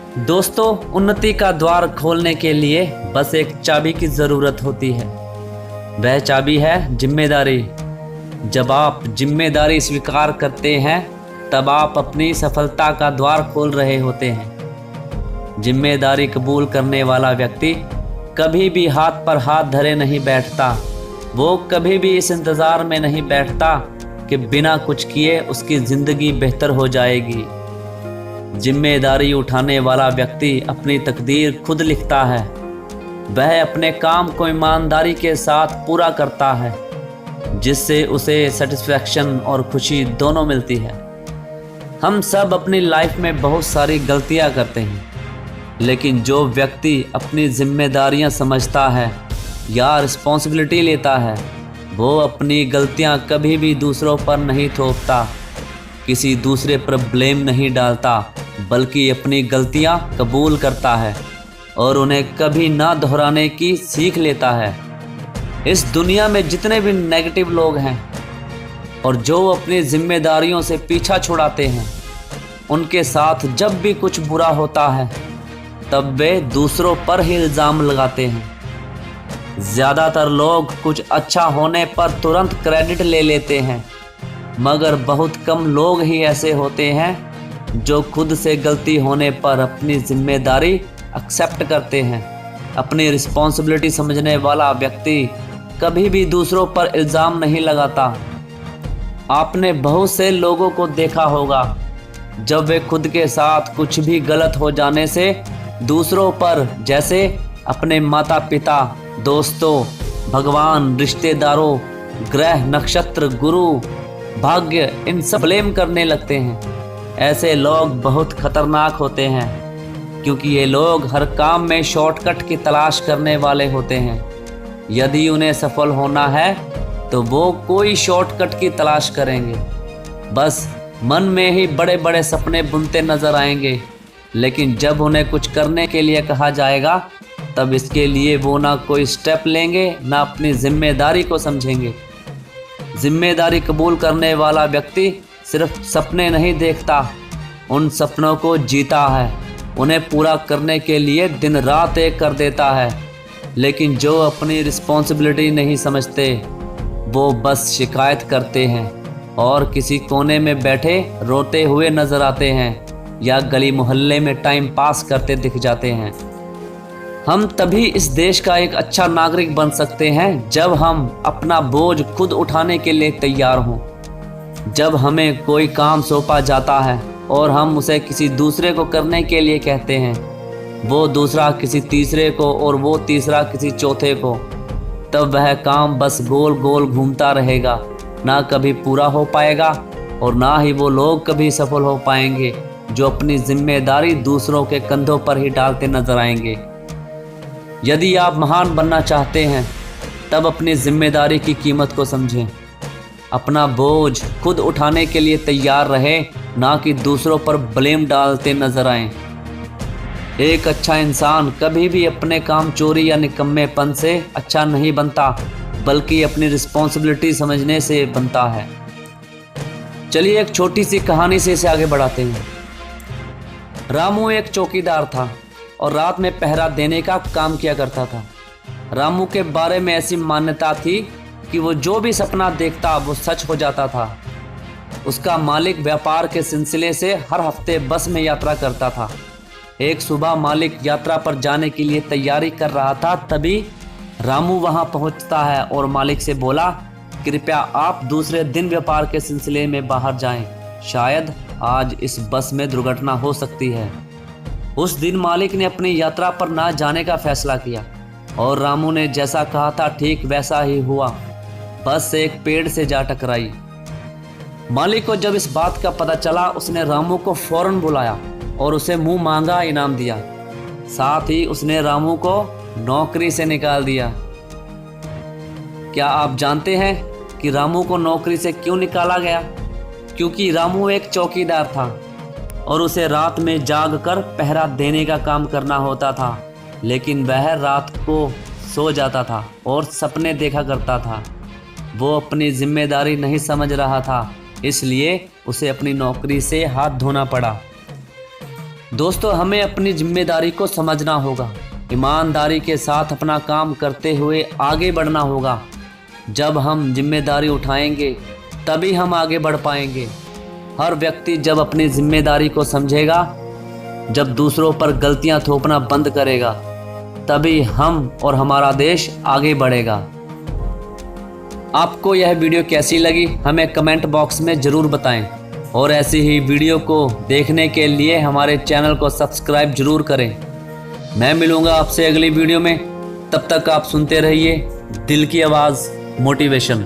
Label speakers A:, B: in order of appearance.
A: दोस्तों, उन्नति का द्वार खोलने के लिए बस एक चाबी की ज़रूरत होती है। वह चाबी है जिम्मेदारी। जब आप जिम्मेदारी स्वीकार करते हैं तब आप अपनी सफलता का द्वार खोल रहे होते हैं। जिम्मेदारी कबूल करने वाला व्यक्ति कभी भी हाथ पर हाथ धरे नहीं बैठता। वो कभी भी इस इंतज़ार में नहीं बैठता कि बिना कुछ किए उसकी ज़िंदगी बेहतर हो जाएगी। जिम्मेदारी उठाने वाला व्यक्ति अपनी तकदीर खुद लिखता है। वह अपने काम को ईमानदारी के साथ पूरा करता है, जिससे उसे सेटिस्फैक्शन और खुशी दोनों मिलती है। हम सब अपनी लाइफ में बहुत सारी गलतियां करते हैं, लेकिन जो व्यक्ति अपनी जिम्मेदारियां समझता है या रिस्पॉन्सिबिलिटी लेता है, वो अपनी गलतियां कभी भी दूसरों पर नहीं थोपता, किसी दूसरे पर ब्लेम नहीं डालता, बल्कि अपनी गलतियां कबूल करता है और उन्हें कभी ना दोहराने की सीख लेता है। इस दुनिया में जितने भी नेगेटिव लोग हैं और जो अपनी जिम्मेदारियों से पीछा छुड़ाते हैं, उनके साथ जब भी कुछ बुरा होता है तब वे दूसरों पर ही इल्ज़ाम लगाते हैं। ज़्यादातर लोग कुछ अच्छा होने पर तुरंत क्रेडिट ले लेते हैं, मगर बहुत कम लोग ही ऐसे होते हैं जो खुद से गलती होने पर अपनी जिम्मेदारी एक्सेप्ट करते हैं। अपनी रिस्पॉन्सिबिलिटी समझने वाला व्यक्ति कभी भी दूसरों पर इल्ज़ाम नहीं लगाता। आपने बहुत से लोगों को देखा होगा, जब वे खुद के साथ कुछ भी गलत हो जाने से दूसरों पर, जैसे अपने माता पिता, दोस्तों, भगवान, रिश्तेदारों, ग्रह, नक्षत्र, गुरु, भाग्य, इन सब ब्लेम करने लगते हैं। ऐसे लोग बहुत खतरनाक होते हैं, क्योंकि ये लोग हर काम में शॉर्टकट की तलाश करने वाले होते हैं। यदि उन्हें सफल होना है तो वो कोई शॉर्टकट की तलाश करेंगे। बस मन में ही बड़े बड़े सपने बुनते नजर आएंगे, लेकिन जब उन्हें कुछ करने के लिए कहा जाएगा तब इसके लिए वो ना कोई स्टेप लेंगे, ना अपनी जिम्मेदारी को समझेंगे। जिम्मेदारी कबूल करने वाला व्यक्ति सिर्फ सपने नहीं देखता, उन सपनों को जीता है। उन्हें पूरा करने के लिए दिन रात एक कर देता है। लेकिन जो अपनी रिस्पॉन्सिबिलिटी नहीं समझते, वो बस शिकायत करते हैं और किसी कोने में बैठे रोते हुए नजर आते हैं या गली मोहल्ले में टाइम पास करते दिख जाते हैं। हम तभी इस देश का एक अच्छा नागरिक बन सकते हैं जब हम अपना बोझ खुद उठाने के लिए तैयार हों। जब हमें कोई काम सौंपा जाता है और हम उसे किसी दूसरे को करने के लिए कहते हैं, वो दूसरा किसी तीसरे को और वो तीसरा किसी चौथे को, तब वह काम बस गोल गोल घूमता रहेगा, ना कभी पूरा हो पाएगा और ना ही वो लोग कभी सफल हो पाएंगे जो अपनी जिम्मेदारी दूसरों के कंधों पर ही डालते नजर आएंगे। यदि आप महान बनना चाहते हैं तब अपनी जिम्मेदारी की कीमत को समझें। अपना बोझ खुद उठाने के लिए तैयार रहें, ना कि दूसरों पर ब्लेम डालते नजर आएं। एक अच्छा इंसान कभी भी अपने काम चोरी या निकम्मेपन से अच्छा नहीं बनता, बल्कि अपनी रिस्पॉन्सिबिलिटी समझने से बनता है। चलिए एक छोटी सी कहानी से इसे आगे बढ़ाते हैं। रामू एक चौकीदार था और रात में पहरा देने का काम किया करता था। रामू के बारे में ऐसी मान्यता थी कि वो जो भी सपना देखता वो सच हो जाता था। उसका मालिक व्यापार के सिलसिले से हर हफ्ते बस में यात्रा करता था। एक सुबह मालिक यात्रा पर जाने के लिए तैयारी कर रहा था, तभी रामू वहां पहुंचता है और मालिक से बोला, कृपया आप दूसरे दिन व्यापार के सिलसिले में बाहर जाएं, शायद आज इस बस में दुर्घटना हो सकती है। उस दिन मालिक ने अपनी यात्रा पर ना जाने का फैसला किया और रामू ने जैसा कहा था ठीक वैसा ही हुआ। बस एक पेड़ से जा टकराई। मालिक को जब इस बात का पता चला, उसने रामू को फौरन बुलाया और उसे मुंह मांगा इनाम दिया। साथ ही उसने रामू को नौकरी से निकाल दिया। क्या आप जानते हैं कि रामू को नौकरी से क्यों निकाला गया? क्योंकि रामू एक चौकीदार था और उसे रात में जागकर पहरा देने का काम करना होता था, लेकिन वह रात को सो जाता था और सपने देखा करता था। वो अपनी जिम्मेदारी नहीं समझ रहा था, इसलिए उसे अपनी नौकरी से हाथ धोना पड़ा। दोस्तों, हमें अपनी जिम्मेदारी को समझना होगा, ईमानदारी के साथ अपना काम करते हुए आगे बढ़ना होगा। जब हम जिम्मेदारी उठाएंगे तभी हम आगे बढ़ पाएंगे। हर व्यक्ति जब अपनी जिम्मेदारी को समझेगा, जब दूसरों पर गलतियां थोपना बंद करेगा, तभी हम और हमारा देश आगे बढ़ेगा। आपको यह वीडियो कैसी लगी हमें कमेंट बॉक्स में ज़रूर बताएं और ऐसी ही वीडियो को देखने के लिए हमारे चैनल को सब्सक्राइब जरूर करें। मैं मिलूँगा आपसे अगली वीडियो में, तब तक आप सुनते रहिए दिल की आवाज़ मोटिवेशन।